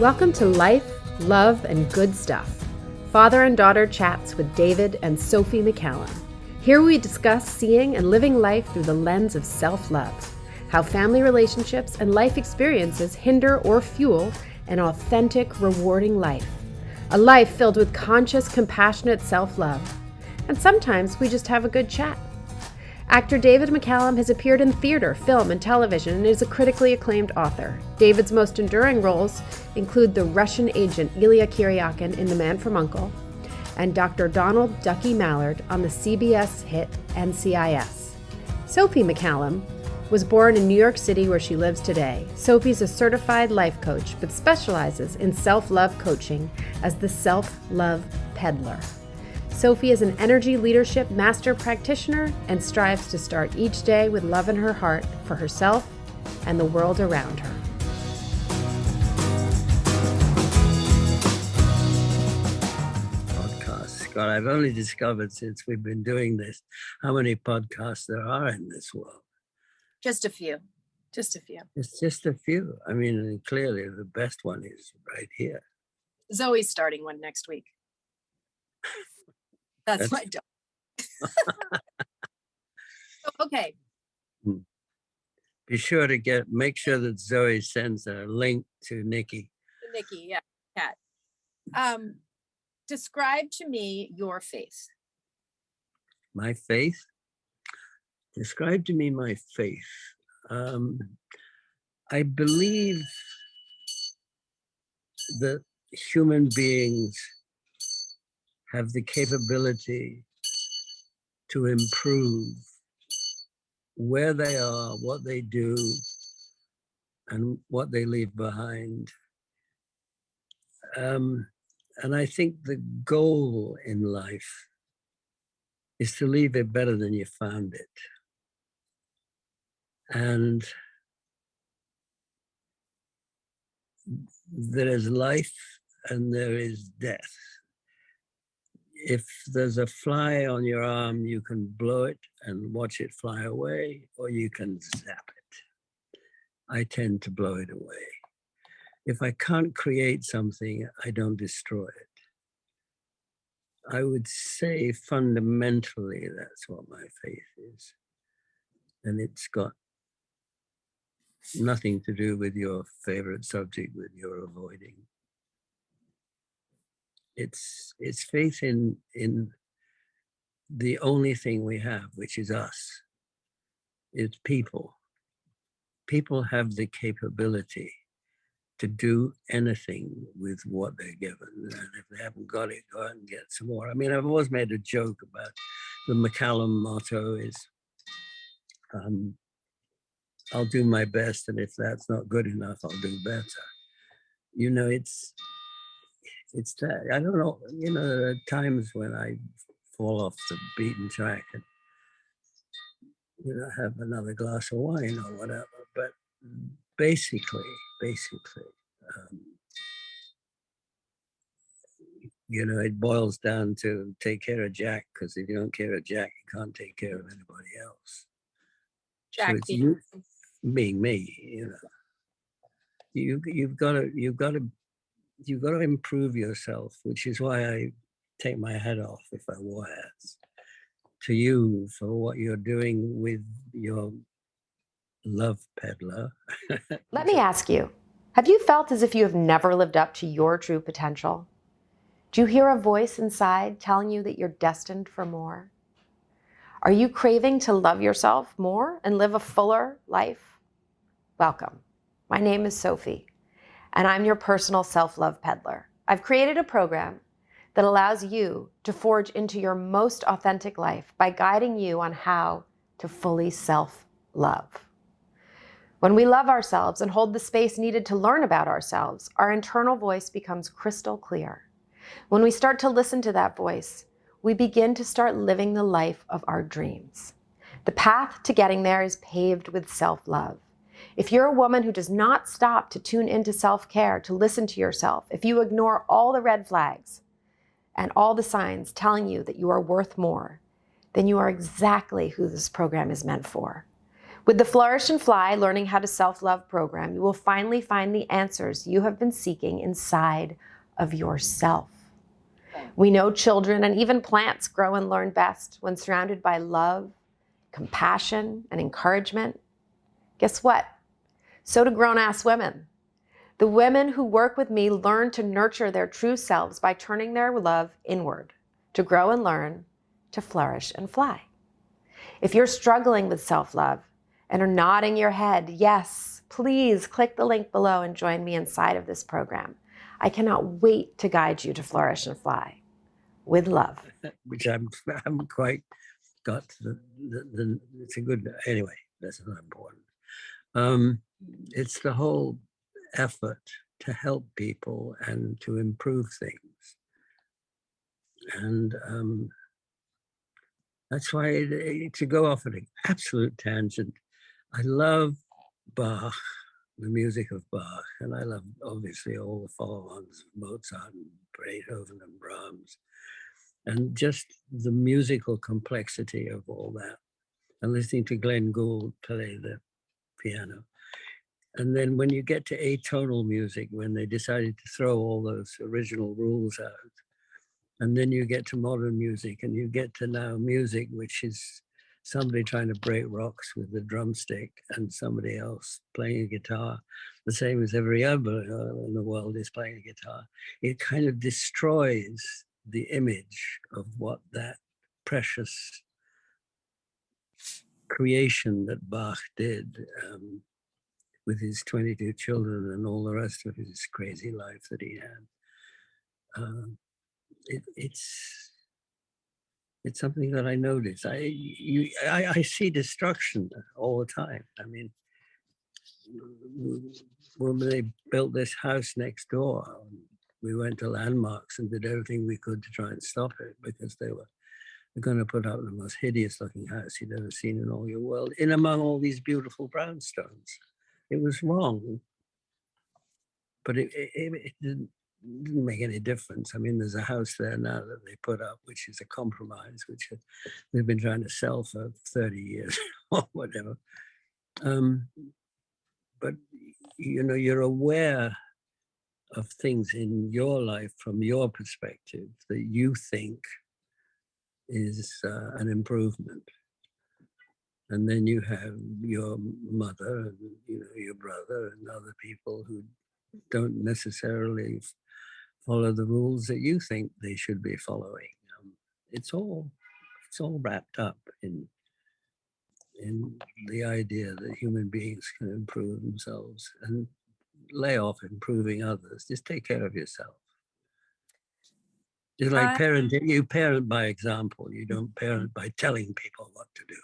Welcome to Life, Love, and Good Stuff. Father and daughter chats with David and Sophie McCallum. Here we discuss seeing and living life through the lens of self-love, how family relationships and life experiences hinder or fuel an authentic, rewarding life. A life filled with conscious, compassionate self-love. And sometimes we just have a good chat. Actor David McCallum has appeared in theater, film, and television and is a critically acclaimed author. David's most enduring roles include the Russian agent Ilya Kuryakin in The Man from U.N.C.L.E. and Dr. Donald Ducky Mallard on the CBS hit NCIS. Sophie McCallum was born in New York City, where she lives today. Sophie's a certified life coach, but specializes in self-love coaching as the self-love peddler. Sophie is an energy leadership master practitioner and strives to start each day with love in her heart for herself and the world around her. Podcasts. God, I've only discovered since we've been doing this how many podcasts there are in this world. Just a few. Just a few. It's just a few. I mean, clearly the best one is right here. Zoe's starting one next week. That's my dog. Okay. Be sure to make sure that Zoe sends a link to Nikki. Nikki, yeah, cat. Describe to me your faith. My faith? Describe to me my faith. I believe that human beings have the capability to improve where they are, what they do, and what they leave behind. And I think the goal in life is to leave it better than you found it. And there is life and there is death. If there's a fly on your arm, you can blow it and watch it fly away, or you can zap it. I tend to blow it away. If I can't create something, I don't destroy it. I would say fundamentally that's what my faith is. And it's got nothing to do with your favorite subject that you're avoiding. It's faith in the only thing we have, which is us. It's people. People have the capability to do anything with what they're given. And if they haven't got it, go out and get some more. I mean, I've always made a joke about the McCallum motto is, I'll do my best, and if that's not good enough, I'll do better. You know, it's that, I don't know, you know, there are times when I fall off the beaten track and, you know, have another glass of wine or whatever. But basically, you know, it boils down to take care of Jack, because if you don't care of Jack, you can't take care of anybody else. Jack, so you being me, you know, you've got to improve yourself, which is why I take my hat off, if I wore hats, to you for what you're doing with your love peddler. Let me ask you, have you felt as if you have never lived up to your true potential? Do you hear a voice inside telling you that you're destined for more? Are you craving to love yourself more and live a fuller life? Welcome. My name is Sophie, and I'm your personal self-love peddler. I've created a program that allows you to forge into your most authentic life by guiding you on how to fully self-love. When we love ourselves and hold the space needed to learn about ourselves, our internal voice becomes crystal clear. When we start to listen to that voice, we begin to start living the life of our dreams. The path to getting there is paved with self-love. If you're a woman who does not stop to tune into self-care, to listen to yourself, if you ignore all the red flags and all the signs telling you that you are worth more, then you are exactly who this program is meant for. With the Flourish and Fly Learning How to Self-Love program, you will finally find the answers you have been seeking inside of yourself. We know children and even plants grow and learn best when surrounded by love, compassion, and encouragement. Guess what? So do grown-ass women. The women who work with me learn to nurture their true selves by turning their love inward, to grow and learn, to flourish and fly. If you're struggling with self-love and are nodding your head, yes, please click the link below and join me inside of this program. I cannot wait to guide you to flourish and fly with love. Which I haven't quite got it's a good, anyway, that's not important. It's the whole effort to help people and to improve things. And that's why, to go off at an absolute tangent, I love Bach, the music of Bach, and I love, obviously, all the follow-ons of Mozart and Beethoven and Brahms, and just the musical complexity of all that, and listening to Glenn Gould play the piano. And then when you get to atonal music, when they decided to throw all those original rules out, and then you get to modern music, and you get to now music, which is somebody trying to break rocks with the drumstick and somebody else playing a guitar, the same as every other in the world is playing a guitar. It kind of destroys the image of what that precious creation that Bach did with his 22 children and all the rest of his crazy life that he had. It's something that I notice. I see destruction all the time. I mean, when they built this house next door, we went to landmarks and did everything we could to try and stop it, because they were going to put up the most hideous looking house you'd ever seen in all your world, in among all these beautiful brownstones. It was wrong, but it didn't make any difference. I mean, there's a house there now that they put up, which is a compromise, which they've been trying to sell for 30 years or whatever. But, you know, you're aware of things in your life from your perspective that you think is an improvement. And then you have your mother and, you know, your brother and other people who don't necessarily follow the rules that you think they should be following. It's all wrapped up in the idea that human beings can improve themselves, and lay off improving others. Just take care of yourself. It's like parenting. You parent by example. You don't parent by telling people what to do.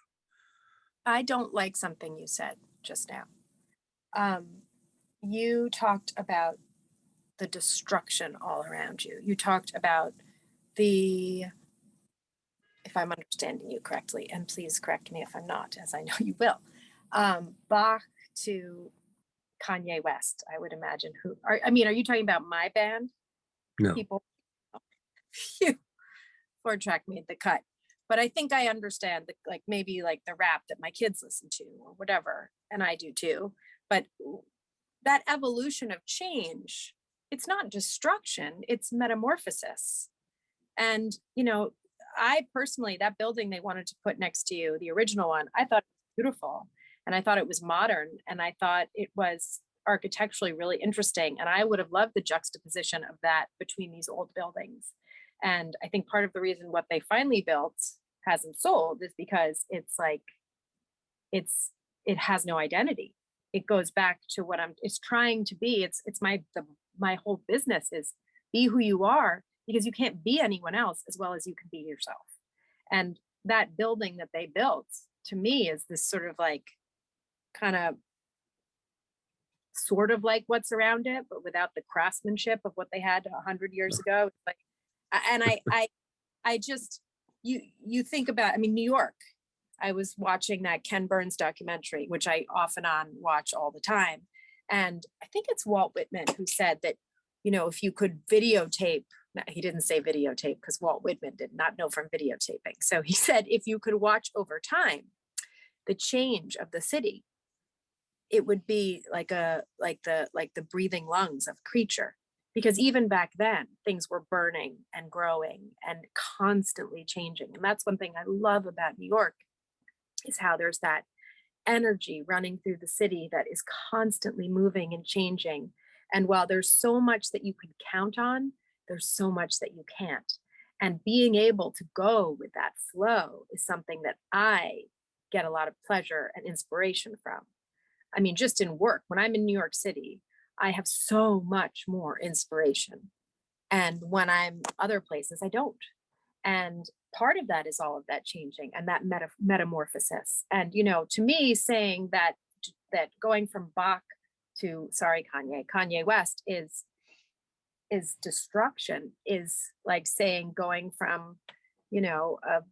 I don't like something you said just now. You talked about the destruction all around you. You talked about the, if I'm understanding you correctly, and please correct me if I'm not, as I know you will, Bach to Kanye West, I would imagine. Are you talking about my band? No. People, phew, 4-track made the cut. But I think I understand maybe the rap that my kids listen to or whatever, and I do too. But that evolution of change, it's not destruction, it's metamorphosis. And, you know, I personally, that building they wanted to put next to you, the original one, I thought it was beautiful, and I thought it was modern, and I thought it was architecturally really interesting. And I would have loved the juxtaposition of that between these old buildings. And I think part of the reason what they finally built hasn't sold is because it has no identity. It goes back to what it's trying to be. It's my whole business is be who you are, because you can't be anyone else as well as you can be yourself. And that building that they built, to me, is this sort of sort of like what's around it, but without the craftsmanship of what they had 100 years ago. I just, you think about, I mean, New York, I was watching that Ken Burns documentary, which I off and on watch all the time. And I think it's Walt Whitman who said that, you know, if you could videotape, he didn't say videotape because Walt Whitman did not know from videotaping. So he said, if you could watch over time the change of the city, it would be like the breathing lungs of creature. Because even back then, things were burning and growing and constantly changing. And that's one thing I love about New York, is how there's that energy running through the city that is constantly moving and changing. And while there's so much that you can count on, there's so much that you can't. And being able to go with that flow is something that I get a lot of pleasure and inspiration from. I mean, just in work, when I'm in New York City, I have so much more inspiration. And when I'm other places, I don't. And part of that is all of that changing and that metamorphosis. And, you know, to me, saying that going from Bach to, sorry, Kanye West is destruction, is like saying going from, you know, a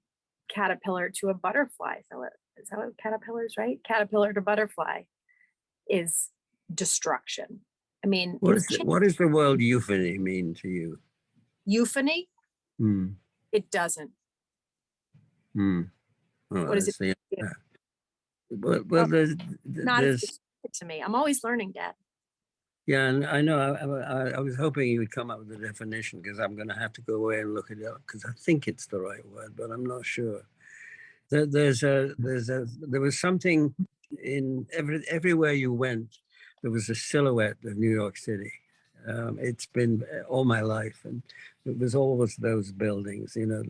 caterpillar to a butterfly. So is that what caterpillars, right? Caterpillar to butterfly is destruction. I mean, what does the word euphony mean to you? Euphony? Hmm. It doesn't. Hmm. Oh, What is it? Yeah. Well, Not there's specific to me. I'm always learning, Dad. yeah, and I know I was hoping you would come up with a definition, because I'm going to have to go away and look it up, because I think it's the right word, but I'm not sure. There was something in everywhere you went. There was a silhouette of New York City. It's been all my life, and it was always those buildings, you know,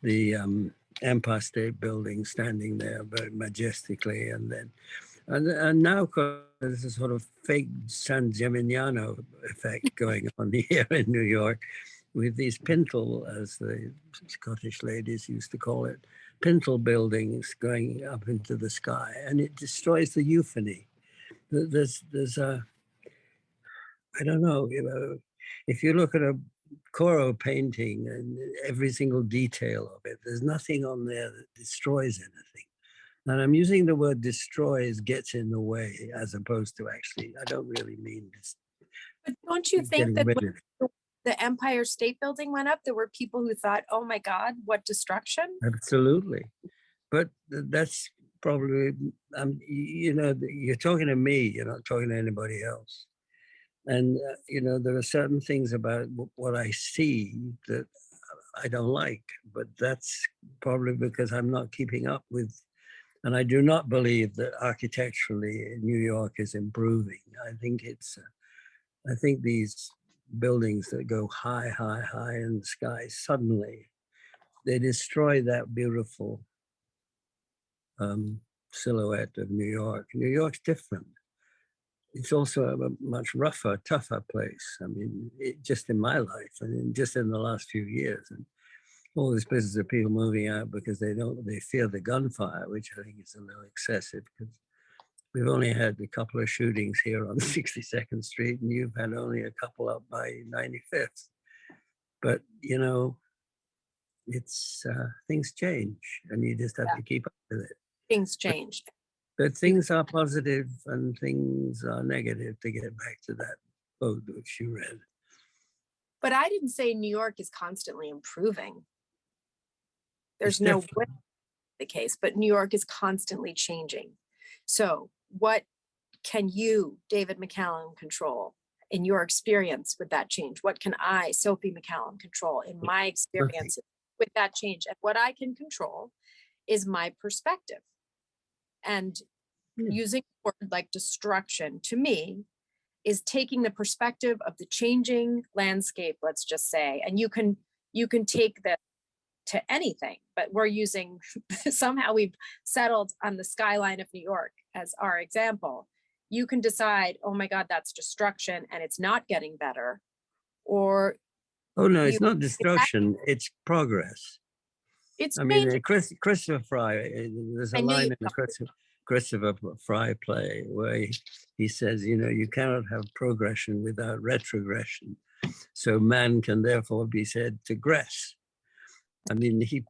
the Empire State Building standing there very majestically, and now there's a sort of fake San Gimignano effect going on here in New York, with these pintle, as the Scottish ladies used to call it, pintle buildings going up into the sky, and it destroys the euphony. There's a, I don't know, you know, if you look at a Corot painting and every single detail of it, there's nothing on there that destroys anything. And I'm using the word destroys, gets in the way, as opposed to actually, I don't really mean this. But don't you think getting that rid when of. the Empire State Building went up, there were people who thought, oh my God, what destruction? Absolutely. But that's probably, you know, you're talking to me, you're not talking to anybody else. And, you know, there are certain things about what I see that I don't like, but that's probably because I'm not keeping up with, and I do not believe that architecturally New York is improving. I think I think these buildings that go high, high, high in the sky, suddenly they destroy that beautiful silhouette of New York. New York's different. It's also a much rougher, tougher place. I mean, just in my life, and just in the last few years, and all this business of people moving out because they fear the gunfire, which I think is a little excessive, because we've only had a couple of shootings here on 62nd Street, and you've had only a couple up by 95th. But, you know, it's things change, and you just have to keep up with it. Things change. But things are positive and things are negative, to get back to that quote which you read. But I didn't say New York is constantly improving. There's It's no different. way the case, but New York is constantly changing. So what can you, David McCallum, control in your experience with that change? What can I, Sophie McCallum, control in my experience with that change? And what I can control is my perspective. And using a word like destruction, to me, is taking the perspective of the changing landscape, let's just say, and you can take that to anything, but we're using, somehow we've settled on the skyline of New York as our example. You can decide, oh my God, that's destruction and it's not getting better. Or oh no, it's not destruction, it's progress. It's I mean, Christopher Fry, there's a line in the Christopher Fry play where he says, you know, you cannot have progression without retrogression. So man can therefore be said to gress. I mean, he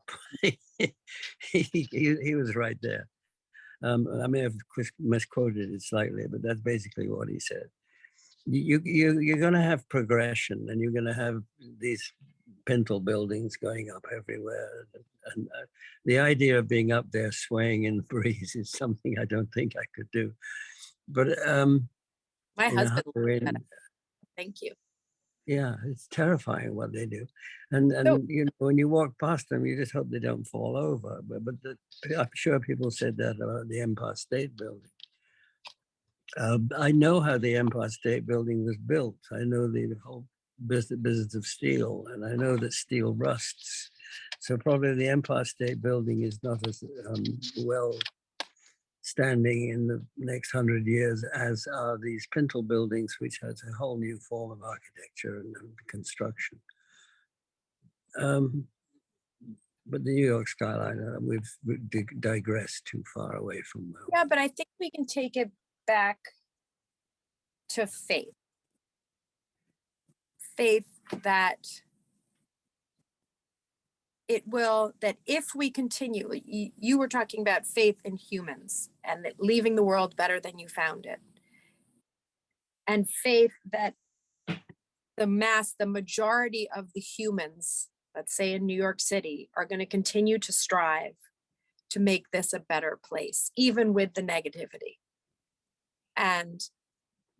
was right there. I may have misquoted it slightly, but that's basically what he said. You're going to have progression, and you're going to have these pintle buildings going up everywhere. And the idea of being up there swaying in the breeze is something I don't think I could do. But My in a husband, hurry, thank you. yeah, it's terrifying what they do. So- And you know, when you walk past them, you just hope they don't fall over. I'm sure people said that about the Empire State Building. I know how the Empire State Building was built. I know the whole business of steel, and I know that steel rusts. So probably the Empire State Building is not as well standing in the next 100 years as are these pintle buildings, which has a whole new form of architecture and construction. But the New York skyline, we've digressed too far away from that. Yeah, but I think we can take it back to faith. Faith that it will, that if we continue, you were talking about faith in humans and that leaving the world better than you found it. And faith that the majority of the humans, let's say in New York City, are going to continue to strive to make this a better place, even with the negativity. And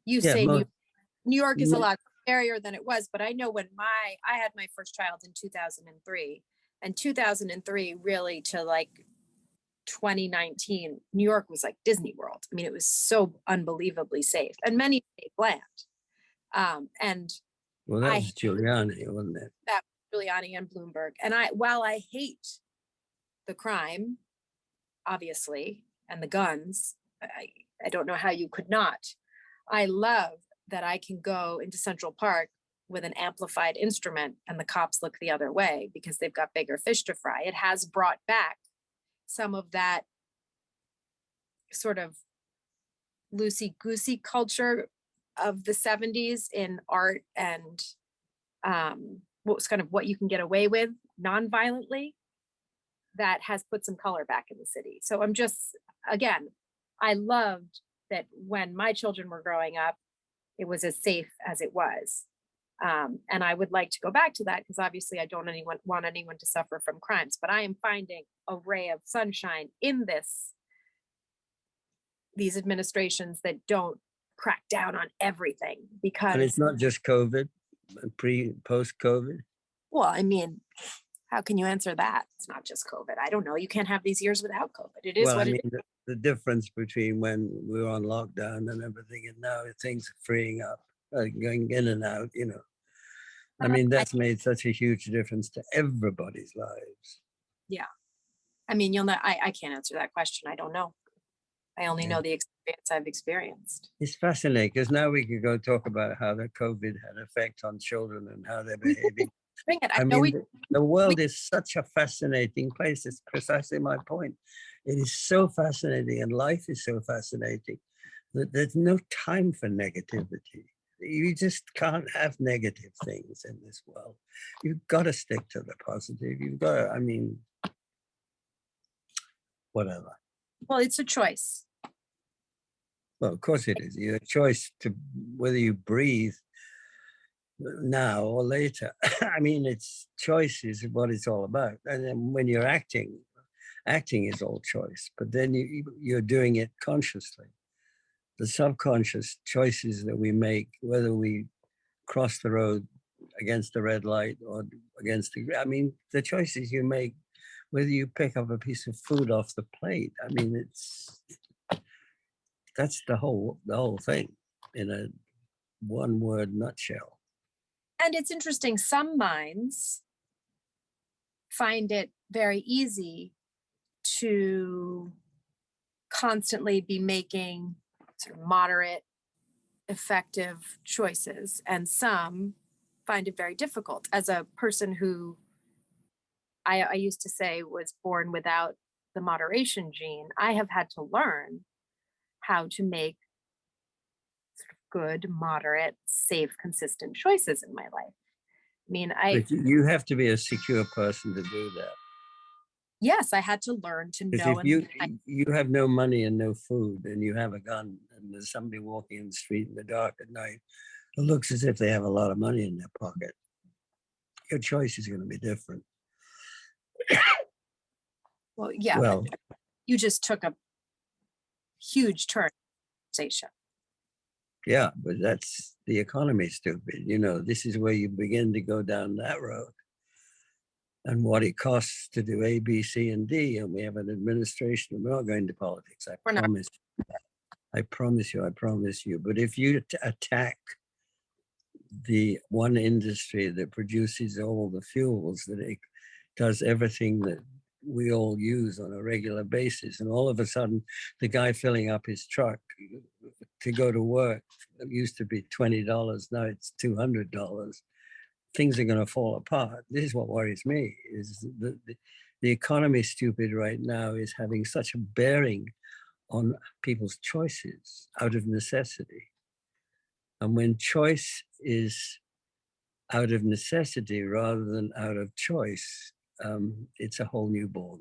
you say New York is a lot scarier than it was, but I know when I had my first child in 2003, and 2003 really to like 2019, New York was like Disney World. I mean, it was so unbelievably safe, and many safe land. And well, that was Giuliani, wasn't it? That was Giuliani and Bloomberg. And while I hate the crime, obviously, and the guns, I don't know how you could not. I love that I can go into Central Park with an amplified instrument and the cops look the other way because they've got bigger fish to fry. It has brought back some of that sort of loosey-goosey culture of the 70s in art and what was kind of what you can get away with non-violently, that has put some color back in the city. So I'm just, again, I loved that when my children were growing up, it was as safe as it was. And I would like to go back to that because obviously I don't want anyone to suffer from crimes, but I am finding a ray of sunshine in these administrations that don't crack down on everything, because. And it's not just COVID, post-COVID. Well, I mean, how can you answer that? It's not just COVID. I don't know. You can't have these years without COVID. It is well, what I it mean, is. the difference between when we were on lockdown and everything, and now things are freeing up, going in and out, you know. I mean, that's made such a huge difference to everybody's lives. Yeah. I mean, you'll know, I can't answer that question. I don't know. I only know the experience I've experienced. It's fascinating because now we could go talk about how the COVID had an effect on children and how they're behaving. Bring it. I mean, the world is such a fascinating place. It's precisely my point. It is so fascinating, and life is so fascinating that there's no time for negativity. You just can't have negative things in this world. You've got to stick to the positive. You've got to, I mean, whatever. Well, it's a choice. Well, of course it is. Your choice to whether you breathe now or later. I mean, it's choice is what it's all about. And then when you're acting is all choice, but then you're doing it consciously. The subconscious choices that we make, whether we cross the road against the red light or against the choices you make, whether you pick up a piece of food off the plate. I mean, that's the whole thing in a one-word nutshell. And it's interesting, some minds find it very easy to constantly be making sort of moderate, effective choices, and some find it very difficult. As a person who I used to say was born without the moderation gene, I have had to learn how to make good, moderate, safe, consistent choices in my life. I mean, But you have to be a secure person to do that. Yes, I had to learn to know. If you have no money and no food, and you have a gun, and there's somebody walking in the street in the dark at night, it looks as if they have a lot of money in their pocket. your choice is going to be different. Well, yeah, Well, but you just took a huge turn in the conversation. yeah, but that's the economy, stupid. You know, this is where you begin to go down that road. And what it costs to do A, B, C, and D. And we have an administration. We're not going to politics. We're not. I promise you. But if you attack the one industry that produces all the fuels, that it does everything that we all use on a regular basis, and all of a sudden the guy filling up his truck to go to work, it used to be $20, now it's $200, things are going to fall apart. This is what worries me, is the economy, stupid, right now is having such a bearing on people's choices out of necessity. And when choice is out of necessity rather than out of choice, it's a whole new ballgame.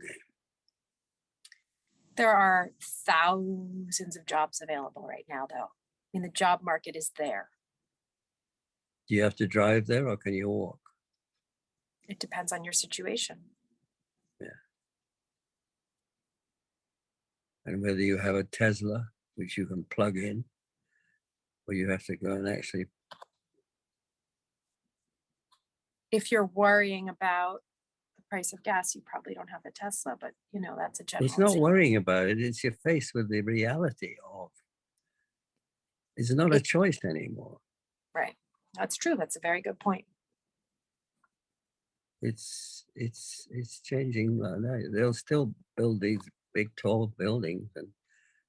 There are thousands of jobs available right now, though. I mean, the job market is there. Do you have to drive there or can you walk? It depends on your situation. Yeah. And whether you have a Tesla, which you can plug in, or you have to go and actually. If you're worrying about the price of gas, you probably don't have a Tesla, but you know, that's a general. It's not worrying about it. It's you're faced with the reality of it's not a choice anymore. Right. That's true. That's a very good point. It's changing. They'll still build these big tall buildings, and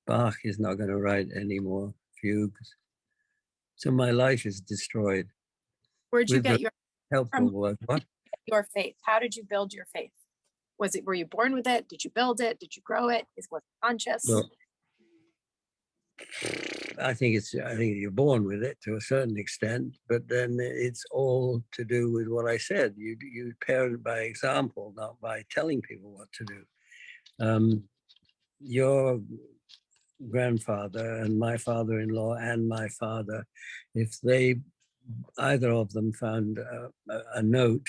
Bach is not going to write any more fugues. So my life is destroyed. Where'd you get your helpful work? What? Your faith? How did you build your faith? Were you born with it? Did you build it? Did you grow it? Was it conscious? Well, I think you're born with it to a certain extent, but then it's all to do with what I said. You parent by example, not by telling people what to do. Your grandfather and my father-in-law and my father, if either of them found a note,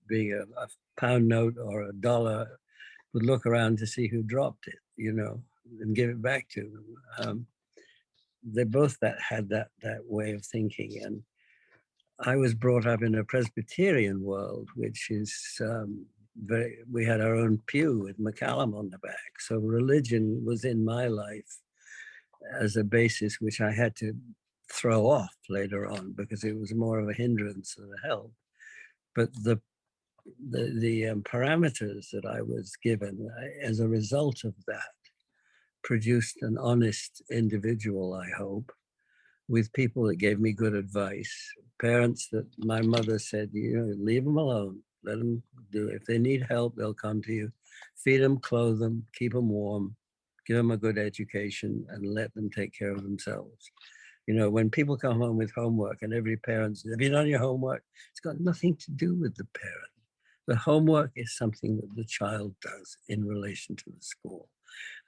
being a pound note or a dollar, would look around to see who dropped it, and give it back to them. They both had that way of thinking. And I was brought up in a Presbyterian world, which is we had our own pew with McCallum on the back. So religion was in my life as a basis, which I had to throw off later on because it was more of a hindrance than a help. But the parameters that I was given as a result of that produced an honest individual, I hope, with people that gave me good advice. Parents that my mother said, leave them alone. Let them do it. If they need help, they'll come to you. Feed them, clothe them, keep them warm, give them a good education, and let them take care of themselves. When people come home with homework and every parent says, have you done your homework? It's got nothing to do with the parent. The homework is something that the child does in relation to the school.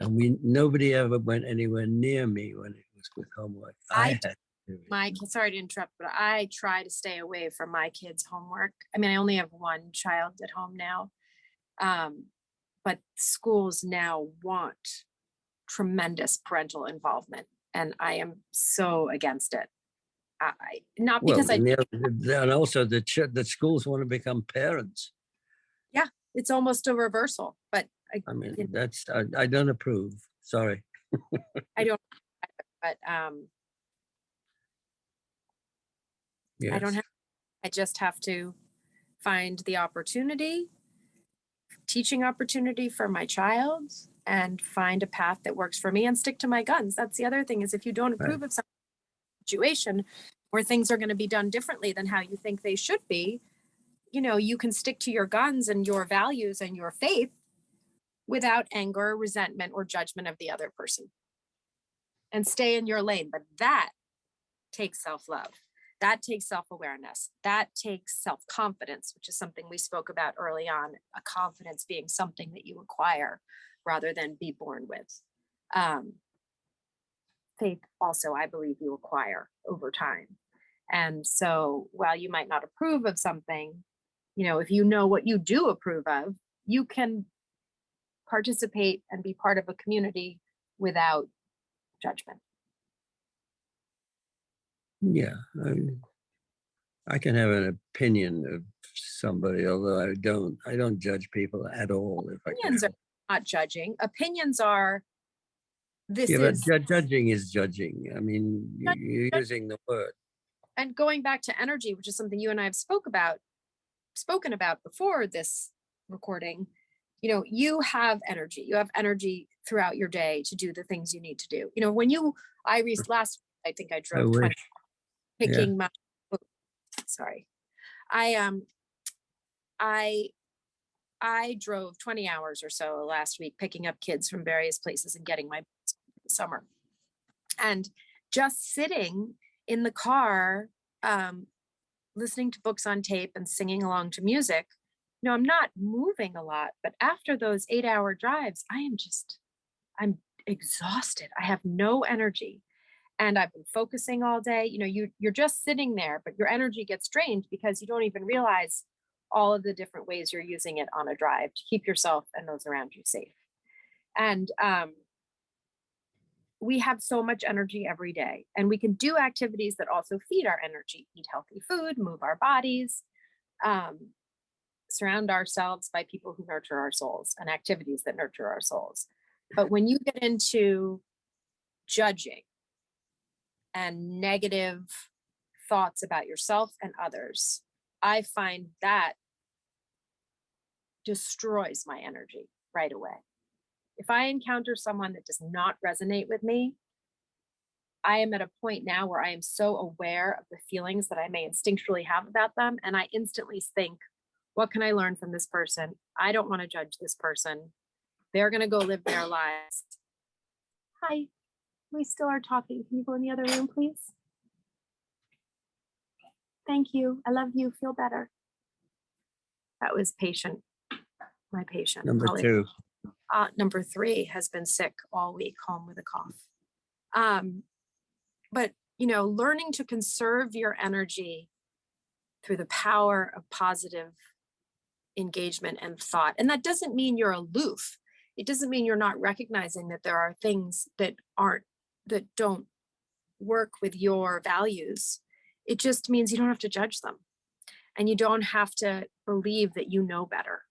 And nobody ever went anywhere near me when it was with homework. I had to do it. Sorry to interrupt, but I try to stay away from my kids' homework. I mean, I only have one child at home now. But schools now want tremendous parental involvement. And I am so against it. And also the schools want to become parents. Yeah, it's almost a reversal. But I don't approve. Sorry. I don't. But yes. I don't have. I just have to find the teaching opportunity for my child, and find a path that works for me and stick to my guns. That's the other thing, is if you don't approve of some situation where things are going to be done differently than how you think they should be, you can stick to your guns and your values and your faith without anger, resentment, or judgment of the other person, and stay in your lane. But that takes self-love. That takes self-awareness. That takes self-confidence, which is something we spoke about early on, a confidence being something that you acquire rather than be born with. Faith also, I believe, you acquire over time. And so while you might not approve of something, if you know what you do approve of, you can participate and be part of a community without judgment. Yeah, I can have an opinion of somebody, although I don't judge people at all. If I Opinions are can. not judging. Opinions are, this Yeah, but is, judging is judging. I mean, you're using the word. and going back to energy, which is something you and I have spoken about before this recording. You have energy throughout your day to do the things you need to do. Last, I think I I drove 20 wish. Yeah. picking my, sorry. I I drove 20 hours or so last week picking up kids from various places and getting my summer. And just sitting in the car, um, listening to books on tape and singing along to music, I'm not moving a lot, but after those 8-hour drives, I'm exhausted. I have no energy. And I've been focusing all day. You're just sitting there, but your energy gets drained because you don't even realize all of the different ways you're using it on a drive to keep yourself and those around you safe. And we have so much energy every day, and we can do activities that also feed our energy, eat healthy food, move our bodies, um, surround ourselves by people who nurture our souls and activities that nurture our souls. But when you get into judging and negative thoughts about yourself and others, I find that destroys my energy right away. If I encounter someone that does not resonate with me, I am at a point now where I am so aware of the feelings that I may instinctually have about them. And I instantly think, what can I learn from this person? I don't want to judge this person. They're going to go live their lives. Hi, we still are talking. Can you go in the other room, please? Thank you. I love you. Feel better. That was my patient. Number Holly. two. Number 3 has been sick all week, home with a cough. But, learning to conserve your energy through the power of positive engagement and thought. And that doesn't mean you're aloof. It doesn't mean you're not recognizing that there are things that don't work with your values. It just means you don't have to judge them. And you don't have to believe that you know better.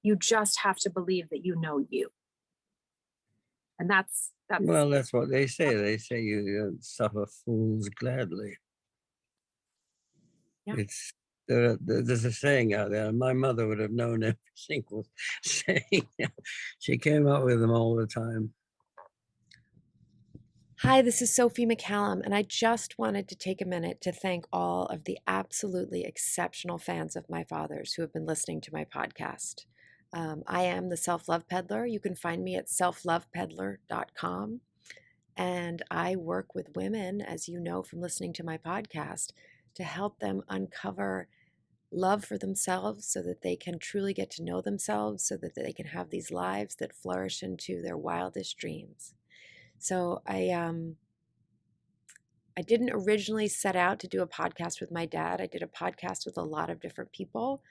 You just have to believe that you know you. And that's Well, that's what they say. They say you suffer fools gladly. Yeah. There's a saying out there. My mother would have known every single saying. She came up with them all the time. Hi, this is Sophie McCallum, and I just wanted to take a minute to thank all of the absolutely exceptional fans of my father's who have been listening to my podcast. I am the Self-Love Peddler. You can find me at selflovepeddler.com. And I work with women, as you know from listening to my podcast, to help them uncover love for themselves so that they can truly get to know themselves, so that they can have these lives that flourish into their wildest dreams. So I didn't originally set out to do a podcast with my dad. I did a podcast with a lot of different people,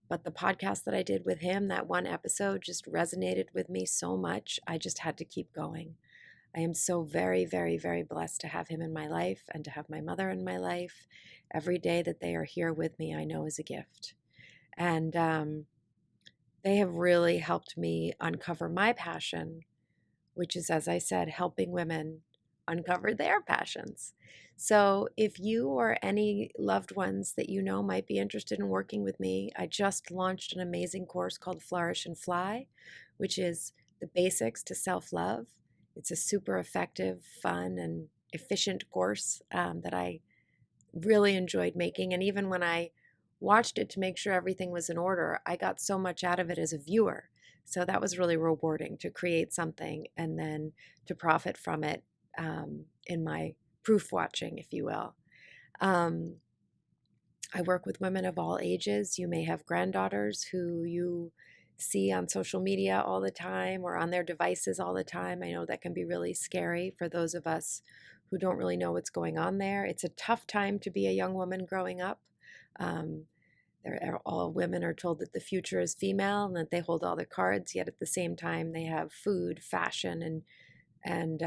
but the podcast that I did with him, that one episode just resonated with me so much. I just had to keep going. I am so very, very, very blessed to have him in my life and to have my mother in my life. Every day that they are here with me, I know is a gift. And they have really helped me uncover my passion, which is, as I said, helping women uncover their passions. So if you or any loved ones that you know might be interested in working with me, I just launched an amazing course called Flourish and Fly, which is the basics to self-love. It's a super effective, fun, and efficient course that I really enjoyed making. And even when I watched it to make sure everything was in order, I got so much out of it as a viewer. So that was really rewarding to create something and then to profit from it in my proof watching, if you will. I work with women of all ages. You may have granddaughters who you see on social media all the time or on their devices all the time. I know that can be really scary for those of us who don't really know what's going on there. It's a tough time to be a young woman growing up. all women are told that the future is female and that they hold all the cards, yet at the same time they have food, fashion, and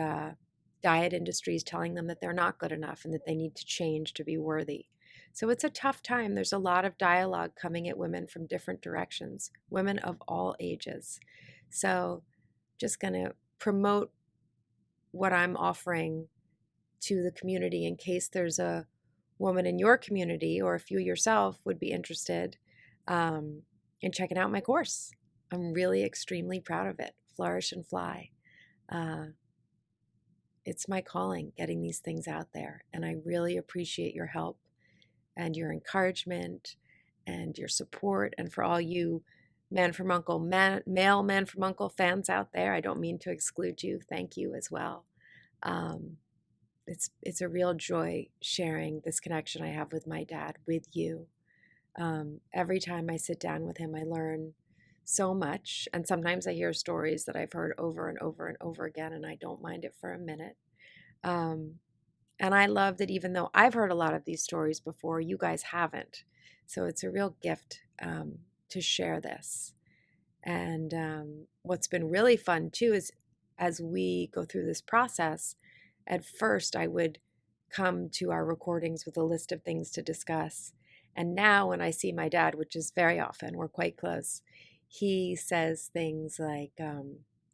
diet industries telling them that they're not good enough and that they need to change to be worthy. So it's a tough time. There's a lot of dialogue coming at women from different directions, women of all ages. So just going to promote what I'm offering to the community in case there's a woman in your community, or if you yourself would be interested in checking out my course. I'm really extremely proud of it. Flourish and Fly. It's my calling, getting these things out there. And I really appreciate your help and your encouragement and your support. And for all you male Man from Uncle fans out there, I don't mean to exclude you. Thank you as well. It's a real joy sharing this connection I have with my dad with you. Every time I sit down with him, I learn so much. And sometimes I hear stories that I've heard over and over and over again, and I don't mind it for a minute. And I love that even though I've heard a lot of these stories before, you guys haven't. So it's a real gift to share this. And what's been really fun too is as we go through this process, at first I would come to our recordings with a list of things to discuss. And now when I see my dad, which is very often, we're quite close, he says things like,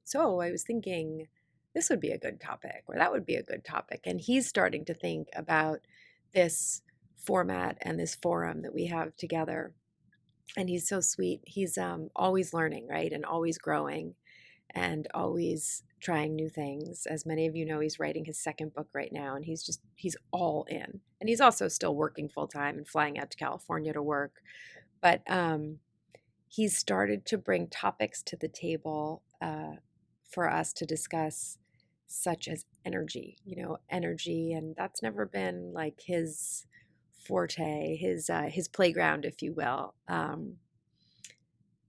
so I was thinking this would be a good topic, or that would be a good topic. And he's starting to think about this format and this forum that we have together. And he's so sweet. He's always learning, right? And always growing and always trying new things. As many of you know, he's writing his second book right now, and he's all in. And he's also still working full time and flying out to California to work. But he's started to bring topics to the table for us to discuss, such as energy, energy. And that's never been like his forte, his playground, if you will.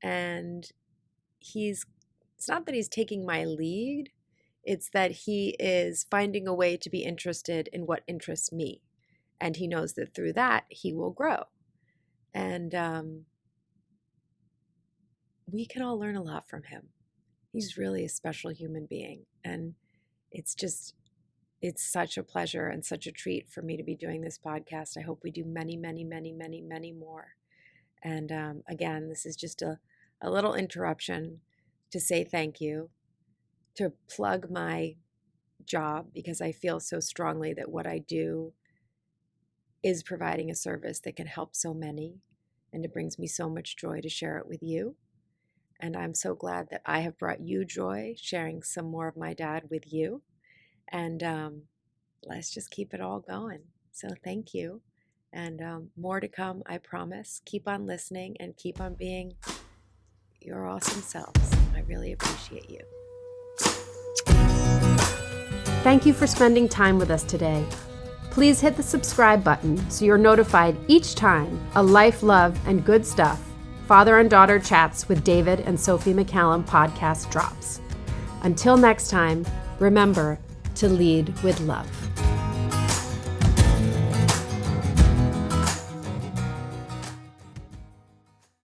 And it's not that he's taking my lead, it's that he is finding a way to be interested in what interests me. And he knows that through that, he will grow. And we can all learn a lot from him. He's really a special human being. And it's such a pleasure and such a treat for me to be doing this podcast. I hope we do many, many, many, many, many more. And again, this is just a little interruption to say thank you, to plug my job, because I feel so strongly that what I do is providing a service that can help so many, and it brings me so much joy to share it with you. And I'm so glad that I have brought you joy sharing some more of my dad with you. And let's just keep it all going. So thank you. And more to come, I promise. Keep on listening and keep on being your awesome selves. I really appreciate you. Thank you for spending time with us today. Please hit the subscribe button so you're notified each time a Life, Love, and Good Stuff Father and Daughter Chats with David and Sophie McCallum podcast drops. Until next time, remember to lead with love.